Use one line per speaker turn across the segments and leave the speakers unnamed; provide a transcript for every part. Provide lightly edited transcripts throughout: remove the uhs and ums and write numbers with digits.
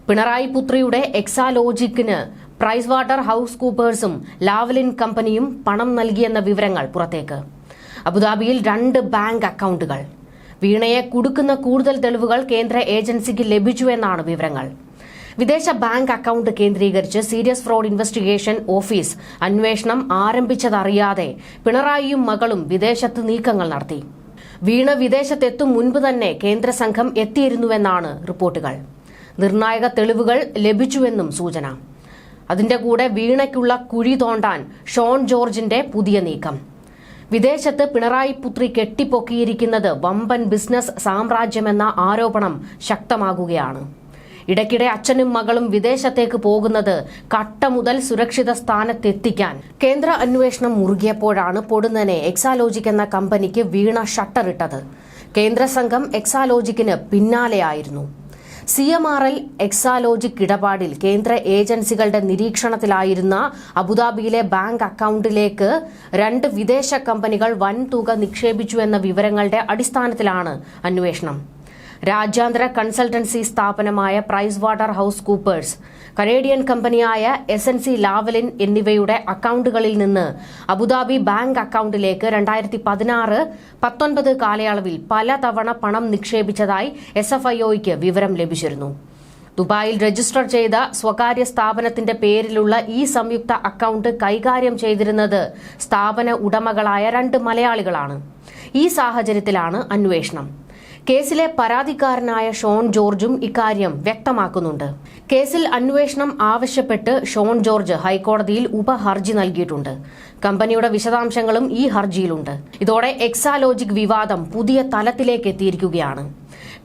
പിണറായി പുത്രിയുടെ എക്സാലോജിക്കിന് Pricewaterhouse കൂപ്പേഴ്സും ലാവലിൻ കമ്പനിയും പണം നൽകിയെന്ന വിവരങ്ങൾ പുറത്തേക്ക്. അബുദാബിയിൽ 2 ബാങ്ക് അക്കൗണ്ടുകൾ. വീണയെ കുടുക്കുന്ന കൂടുതൽ തെളിവുകൾ കേന്ദ്ര ഏജൻസിക്ക് ലഭിച്ചുവെന്നാണ് വിവരങ്ങൾ. വിദേശ ബാങ്ക് അക്കൗണ്ട് കേന്ദ്രീകരിച്ച് സീരിയസ് ഫ്രോഡ് ഇൻവെസ്റ്റിഗേഷൻ ഓഫീസ് അന്വേഷണം ആരംഭിച്ചതറിയാതെ പിണറായിയും മകളും വിദേശത്ത് നീക്കങ്ങൾ നടത്തി. വീണ വിദേശത്തെത്തും മുൻപ് തന്നെ കേന്ദ്ര സംഘം എത്തിയിരുന്നുവെന്നാണ് റിപ്പോർട്ടുകൾ. നിർണായക തെളിവുകൾ ലഭിച്ചുവെന്നും സൂചന. അതിന്റെ കൂടെ വീണയ്ക്കുള്ള കുഴി തോണ്ടാൻ ഷോൺ ജോർജിന്റെ പുതിയ നീക്കം. വിദേശത്ത് പിണറായി പുത്രി കെട്ടിപ്പൊക്കിയിരിക്കുന്നത് വമ്പൻ ബിസിനസ് സാമ്രാജ്യമെന്ന ആരോപണം ശക്തമാകുകയാണ്. ഇടയ്ക്കിടെ അച്ഛനും മകളും വിദേശത്തേക്ക് പോകുന്നത് കട്ട മുതൽ സുരക്ഷിത സ്ഥാനത്തെത്തിക്കാൻ കേന്ദ്ര അന്വേഷണം മുറുകിയപ്പോഴാണ് പൊടുന്നനെ എക്സാലോജിക് എന്ന കമ്പനിക്ക് വീണ ഷട്ടറിട്ടത്. കേന്ദ്ര സംഘം എക്സാലോജിക്കിന് പിന്നാലെയായിരുന്നു. CMRL എക്സാലോജിക് ഇടപാടിൽ കേന്ദ്ര ഏജൻസികളുടെ നിരീക്ഷണത്തിലായിരുന്ന അബുദാബിയിലെ ബാങ്ക് അക്കൗണ്ടിലേക്ക് 2 വിദേശ കമ്പനികൾ വൻതുക നിക്ഷേപിച്ചുവെന്ന വിവരങ്ങളുടെ അടിസ്ഥാനത്തിലാണ് അന്വേഷണം. രാജ്യാന്തര കൺസൾട്ടൻസി സ്ഥാപനമായ Pricewaterhouse Coopers, Canadian കമ്പനിയായ SNC ലാവലിൻ എന്നിവയുടെ അക്കൗണ്ടുകളിൽ നിന്ന് അബുദാബി ബാങ്ക് അക്കൗണ്ടിലേക്ക് 2016-19 കാലയളവിൽ പലതവണ പണം നിക്ഷേപിച്ചതായി SFIOയ്ക്ക് വിവരം ലഭിച്ചിരുന്നു. ദുബായിൽ രജിസ്റ്റർ ചെയ്ത സ്വകാര്യ സ്ഥാപനത്തിന്റെ പേരിലുള്ള ഈ സംയുക്ത അക്കൗണ്ട് കൈകാര്യം ചെയ്തിരുന്നത് സ്ഥാപന ഉടമകളായ 2 മലയാളികളാണ്. ഈ സാഹചര്യത്തിലാണ് അന്വേഷണം. കേസിലെ പരാതിക്കാരനായ ഷോൺ ജോർജും ഇക്കാര്യം വ്യക്തമാക്കുന്നുണ്ട്. കേസിൽ അന്വേഷണം ആവശ്യപ്പെട്ട് ഷോൺ ജോർജ് ഹൈക്കോടതിയിൽ ഉപഹർജി നൽകിയിട്ടുണ്ട്. കമ്പനിയുടെ വിശദാംശങ്ങളും ഈ ഹർജിയിലുണ്ട്. ഇതോടെ എക്സാലോജിക് വിവാദം പുതിയ തലത്തിലേക്ക് എത്തിയിരിക്കുകയാണ്.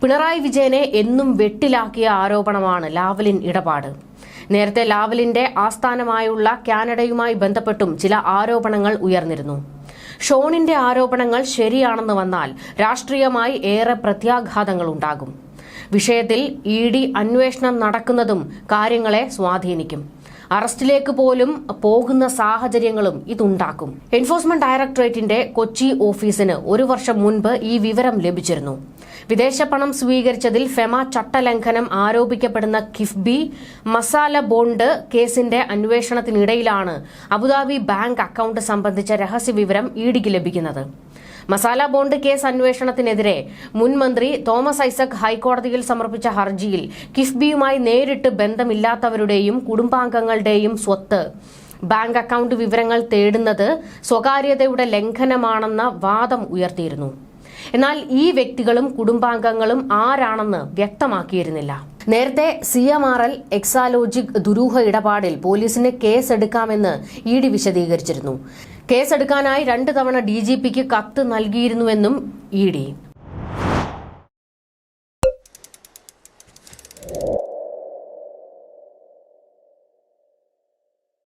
പിണറായി വിജയനെ എന്നും വെട്ടിലാക്കിയ ആരോപണമാണ് ലാവലിൻ ഇടപാട്. നേരത്തെ ലാവലിന്റെ ആസ്ഥാനമായുള്ള കാനഡയുമായി ബന്ധപ്പെട്ടും ചില ആരോപണങ്ങൾ ഉയർന്നിരുന്നു. ഷോണിന്റെ ആരോപണങ്ങൾ ശരിയാണെന്ന് വന്നാൽ രാഷ്ട്രീയമായി ഏറെ പ്രത്യാഘാതങ്ങളുണ്ടാകും. വിഷയത്തിൽ ED അന്വേഷണം നടക്കുന്നതും കാര്യങ്ങളെ സ്വാധീനിക്കും. അറസ്റ്റിലേക്ക് പോലും പോകുന്ന സാഹചര്യങ്ങളും ഇതുണ്ടാക്കും. എൻഫോഴ്സ്മെന്റ് ഡയറക്ടറേറ്റിന്റെ കൊച്ചി ഓഫീസിന് 1 വർഷം മുൻപ് ഈ വിവരം ലഭിച്ചിരുന്നു. വിദേശ പണം സ്വീകരിച്ചതിൽ ഫെമ ചട്ടലംഘനം ആരോപിക്കപ്പെടുന്ന കിഫ്ബി മസാല ബോണ്ട് കേസിന്റെ അന്വേഷണത്തിനിടയിലാണ് അബുദാബി ബാങ്ക് അക്കൗണ്ട് സംബന്ധിച്ച രഹസ്യവിവരം EDക്ക് ലഭിക്കുന്നത്. മസാല ബോണ്ട് കേസ് അന്വേഷണത്തിനെതിരെ മുൻ മന്ത്രി തോമസ് ഐസക് ഹൈക്കോടതിയിൽ സമർപ്പിച്ച ഹർജിയിൽ കിഫ്ബിയുമായി നേരിട്ട് ബന്ധമില്ലാത്തവരുടെയും കുടുംബാംഗങ്ങളുടെയും സ്വത്ത് ബാങ്ക് അക്കൗണ്ട് വിവരങ്ങൾ തേടുന്നത് സ്വകാര്യതയുടെ ലംഘനമാണെന്ന വാദം ഉയർത്തിയിരുന്നു. എന്നാൽ ഈ വ്യക്തികളും കുടുംബാംഗങ്ങളും ആരാണെന്ന് വ്യക്തമാക്കിയിരുന്നില്ല. നേരത്തെ CMRL എക്സാലോജിക് ദുരൂഹ ഇടപാടിൽ പോലീസിന് കേസെടുക്കാമെന്ന് ED വിശദീകരിച്ചിരുന്നു. കേസെടുക്കാനായി 2 തവണ DGPക്ക് കത്ത് നൽകിയിരുന്നുവെന്നും ED.